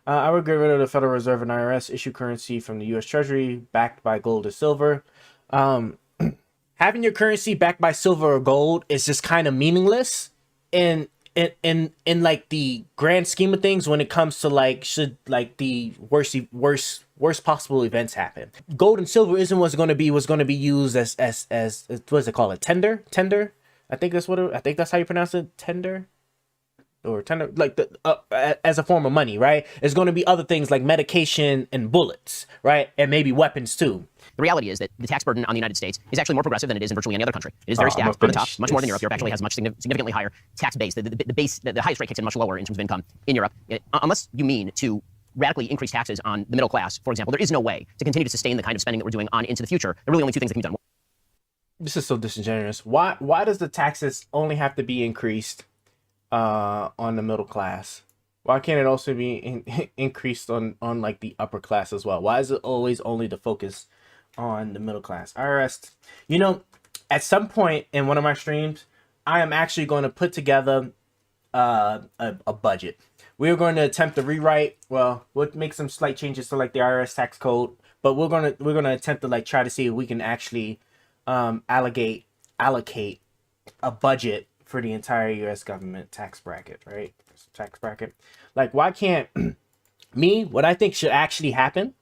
I would get rid of the Federal Reserve and IRS, issue currency from the U.S. Treasury backed by gold or silver. Um, Having your currency backed by silver or gold is just kind of meaningless in in like the grand scheme of things when it comes to like should like the worst possible events happen. Gold and silver isn't what's going to be used as what is it called, a tender. I think that's how you pronounce it, tender or tender, like the as a form of money, right? It's going to be other things like medication and bullets, right, and maybe weapons too. The reality is that the tax burden on the United States is actually more progressive than it is in virtually any other country. It is very stacked on the top, much more than Europe. Europe actually has much significantly higher tax base. The highest rate kicks in much lower in terms of income in Europe. Unless you mean to radically increase taxes on the middle class, for example, there is no way to continue to sustain the kind of spending that we're doing on into the future. There are really only two things that can be done. This is so disingenuous. Why does the taxes only have to be increased on the middle class? Why can't it also be increased on like the upper class as well? Why is it always only the focus on the middle class? IRS, at some point in one of my streams, I am actually going to put together a budget. We're going to attempt to rewrite. Well, we'll make some slight changes to like the IRS tax code, but we're gonna attempt to like try to see if we can actually allocate a budget for the entire U.S. government tax bracket, right? Tax bracket. Like, why can't what I think should actually happen,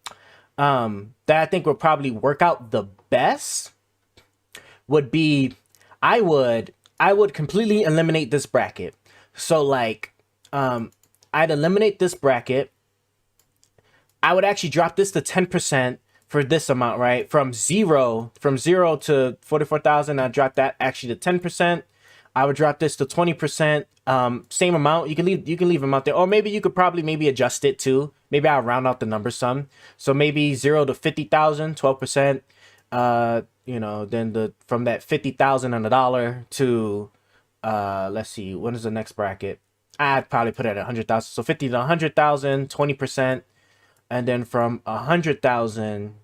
that I think would probably work out the best, would be I would completely eliminate this bracket. So like, I'd eliminate this bracket. I would actually drop this to 10% for this amount, right? From zero to 44,000, I'd drop that actually to 10%. I would drop this to 20%. Same amount. You can leave them out there. Or maybe you could probably maybe adjust it too. Maybe I'll round out the numbers some. So maybe 0 to 50,000, 12%. Then from that 50,000 on the dollar to let's see, when is the next bracket? I'd probably put it at 100,000. So 50 to 100,000, 20%. And then from 100,000,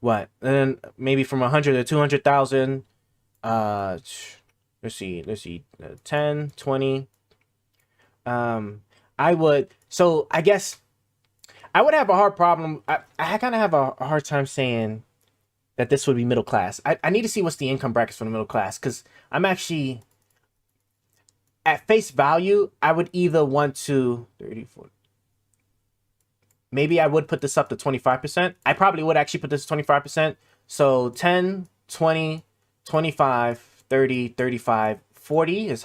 what? And then maybe from 100 to 200,000, let's see, 10, 20. I guess I would have a hard problem. I kind of have a hard time saying that this would be middle class. I need to see what's the income brackets for the middle class, because I'm actually, at face value, I would either want to 34. Maybe I would put this up to 25%. I probably would actually put this to 25%. So 10, 20, 25, 30, 35, 40 is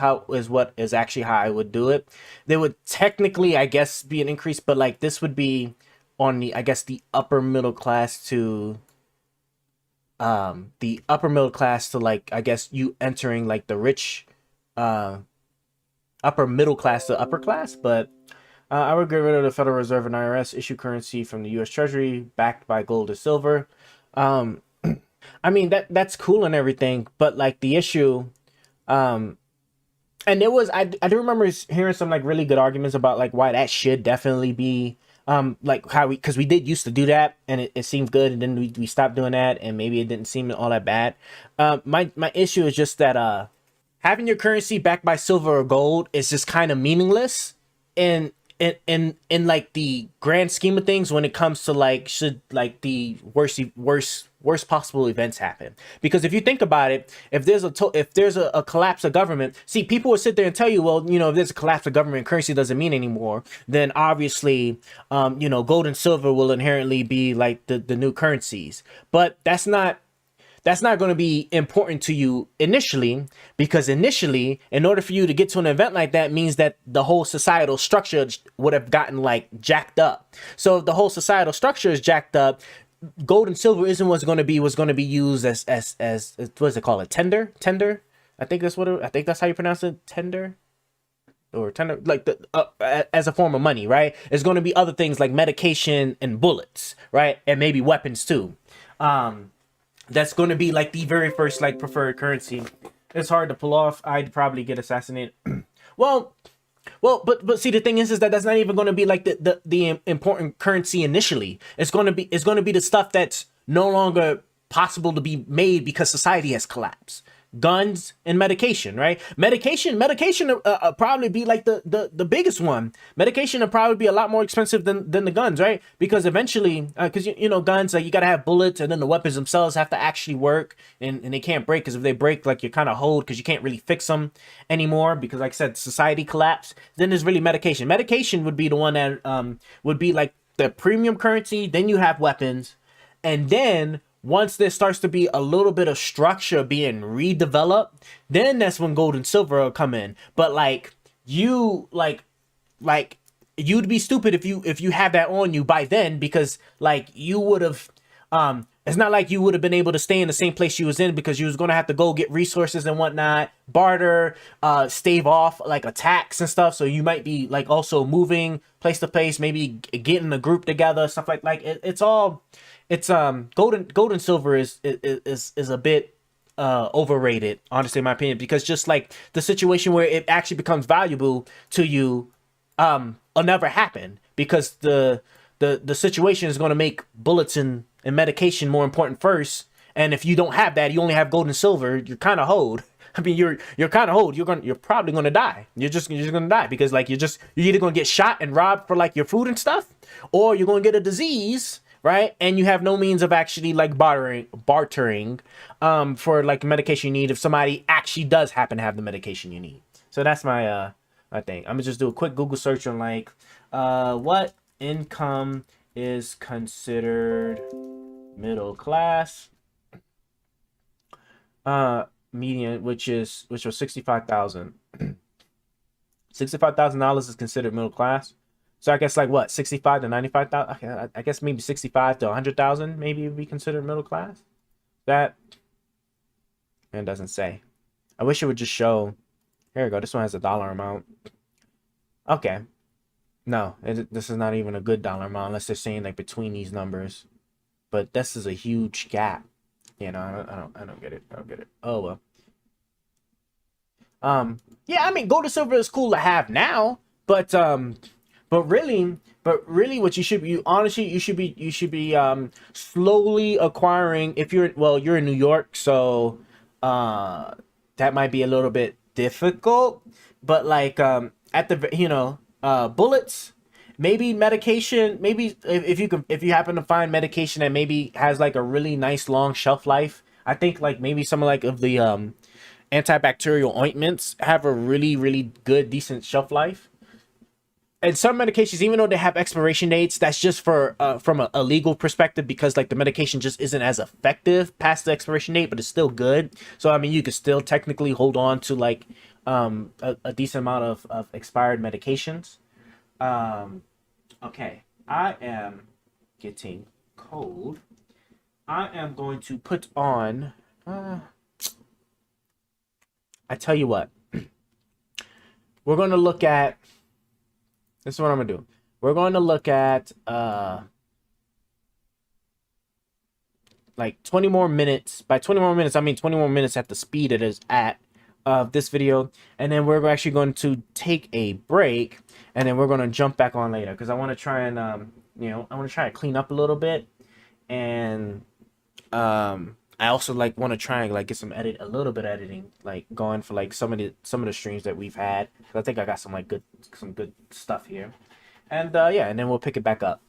what is actually how I would do it. There would technically, I guess, be an increase, but like this would be on the, I guess, the upper middle class to like, I guess, you entering like the rich upper middle class to upper class. But I would get rid of the Federal Reserve and IRS, issue currency from the U.S. Treasury backed by gold or silver. I mean, that's cool and everything, but like the issue, and there was, I do remember hearing some like really good arguments about like why that should definitely be, like how because we did used to do that and it seemed good, and then we stopped doing that and maybe it didn't seem all that bad. My issue is just that having your currency backed by silver or gold is just kind of meaningless in like the grand scheme of things when it comes to like should like the worst possible events happen. Because if you think about it, if there's a collapse of government, see, people will sit there and tell you, well, if there's a collapse of government, currency doesn't mean anymore, then obviously gold and silver will inherently be like the new currencies. But that's not going to be important to you initially, because initially, in order for you to get to an event like that, means that the whole societal structure would have gotten like jacked up. So if the whole societal structure is jacked up, gold and silver isn't what's going to be used as what is it called, a tender. I think that's how you pronounce it, tender. Or tender, like as a form of money, right? It's going to be other things like medication and bullets, right, and maybe weapons too. That's going to be like the very first like preferred currency. It's hard to pull off. I'd probably get assassinated. well, but see, the thing is that that's not even going to be like the important currency initially. It's going to be the stuff that's no longer possible to be made because society has collapsed. guns and medication, right? Medication probably be like the biggest one. Medication will probably be a lot more expensive than the guns, right? Because eventually, because you know, guns, like, you gotta have bullets, and then the weapons themselves have to actually work, and they can't break, because if they break, like, you're kind of hold, because you can't really fix them anymore, because, like I said, society collapsed. Then there's really medication. Medication would be the one that would be like the premium currency. Then you have weapons, and then once there starts to be a little bit of structure being redeveloped, then that's when gold and silver will come in. But like you'd be stupid if you have that on you by then, because like you would have it's not like you would have been able to stay in the same place you was in, because you was going to have to go get resources and whatnot, barter, stave off like attacks and stuff. So you might be like also moving place to place, maybe getting a group together, stuff like it's all. It's gold and silver is a bit overrated, honestly, in my opinion, because just like the situation where it actually becomes valuable to you will never happen, because the situation is going to make bullets and medication more important first. And if you don't have that, you only have gold and silver, you're kind of hoed. I mean, you're kind of old. You're probably gonna die. You're just gonna die, because like you're either gonna get shot and robbed for like your food and stuff, or you're gonna get a disease, right? And you have no means of actually like bartering for like the medication you need, if somebody actually does happen to have the medication you need. So that's my my thing. I'm gonna just do a quick Google search on like what income is considered middle class. Median, which was 65,000. $65,000 is considered middle class. So I guess like what, 65 to 95,000? Okay, I guess maybe 65 to 100,000 maybe would be considered middle class. That it doesn't say. I wish it would just show. Here we go. This one has a dollar amount. Okay. No, this is not even a good dollar amount unless they're saying like between these numbers. But this is a huge gap. You know, I don't get it. I don't get it. Oh well. Yeah, I mean, gold and silver is cool to have now, but really, what you should be, honestly, you should be slowly acquiring. If you're in New York, so that might be a little bit difficult. But like at the bullets, maybe medication, maybe if you happen to find medication that maybe has like a really nice long shelf life. I think like maybe some of the antibacterial ointments have a really good decent shelf life. And some medications, even though they have expiration dates, that's just for from a legal perspective, because like the medication just isn't as effective past the expiration date, but it's still good. So I mean, you could still technically hold on to like a decent amount of expired medications. Okay, I am getting cold. I am going to put on. I tell you what, we're going to look at. This is what I'm gonna do. We're going to look at like 20 more minutes. By 20 more minutes, I mean 20 more minutes at the speed it is at this video, and then we're actually going to take a break, and then we're going to jump back on later, because I want to try and I want to try to clean up a little bit, and I also like want to try and like get a little bit of editing like going for like some of the streams that we've had. I think I got some good stuff here, and yeah, and then we'll pick it back up.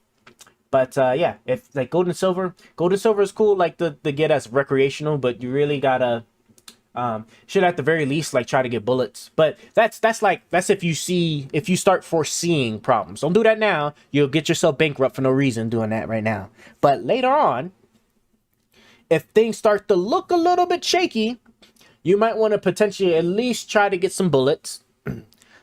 But yeah, if like gold and silver is cool like to get as recreational, but you really gotta should at the very least like try to get bullets. But that's if you start foreseeing problems. Don't do that now. You'll get yourself bankrupt for no reason doing that right now. But later on, if things start to look a little bit shaky, you might want to potentially at least try to get some bullets.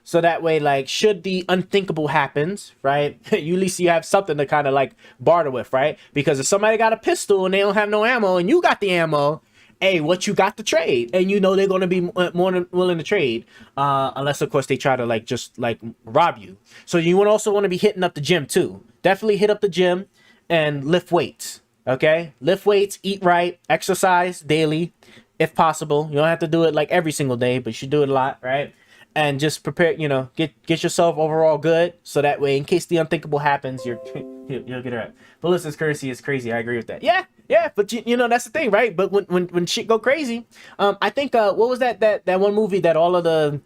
So that way, like, should the unthinkable happens, right? At least you have something to kind of like barter with, right? Because if somebody got a pistol and they don't have no ammo and you got the ammo, hey, what you got to trade? And you know they're going to be more than willing to trade. Unless, of course, they try to like just like rob you. So you also want to be hitting up the gym too. Definitely hit up the gym and lift weights. Okay, lift weights, eat right, exercise daily, if possible. You don't have to do it like every single day, but you should do it a lot, right? And just prepare, get yourself overall good, so that way, in case the unthinkable happens, you'll get it right. Ballistics currency is crazy. I agree with that. Yeah, Yeah, but you know that's the thing, right? But when shit go crazy, I think what was that one movie that all of the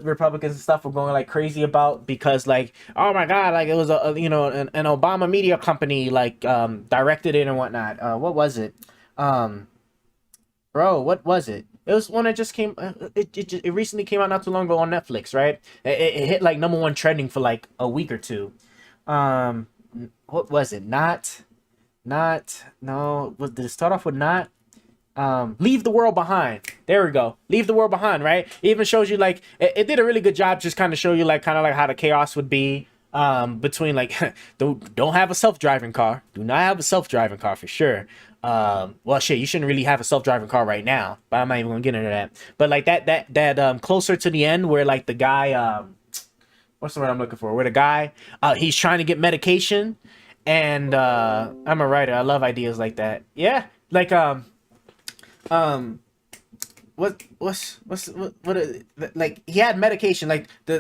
Republicans and stuff were going like crazy about because like, oh my god, like it was you know an Obama media company like directed it and whatnot. What was it? Um, Bro, what was it? It was one that just came. It recently came out not too long ago on Netflix, right? It hit like number one trending for like a week or two. Um, what was it? Not no. Did it start off with not? Leave the world behind. There we go. Leave the world behind. Right. It even shows you like it did a really good job, just kind of show you like kind of like how the chaos would be. Between like don't have a self-driving car. Do not have a self-driving car for sure. Well, shit, you shouldn't really have a self-driving car right now, but I'm not even gonna get into that. But like that closer to the end where like the guy what's the word I'm looking for? Where the guy he's trying to get medication, and I'm a writer. I love ideas like that. Yeah, like um like he had medication like the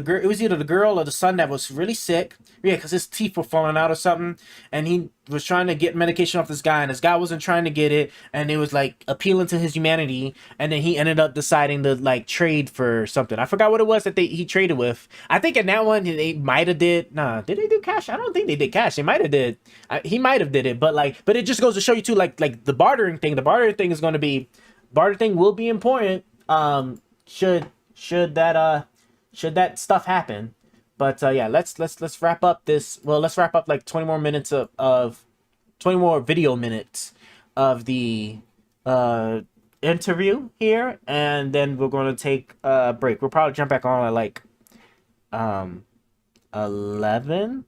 girl, it was either the girl or the son that was really sick, yeah, because his teeth were falling out or something, and he was trying to get medication off this guy, and this guy wasn't trying to get it, and it was like appealing to his humanity, and then he ended up deciding to like trade for something. I forgot what it was that he traded with. I think in that one they might have did, nah, did they do cash? I don't think they did cash. They might have did. He might have did it, but like, but it just goes to show you too, like the bartering thing is going to be, barter thing will be important should should that stuff happen. But yeah, let's wrap up this. Well, let's wrap up like 20 more minutes of 20 more video minutes of the interview here, and then we're going to take a break. We'll probably jump back on at like 11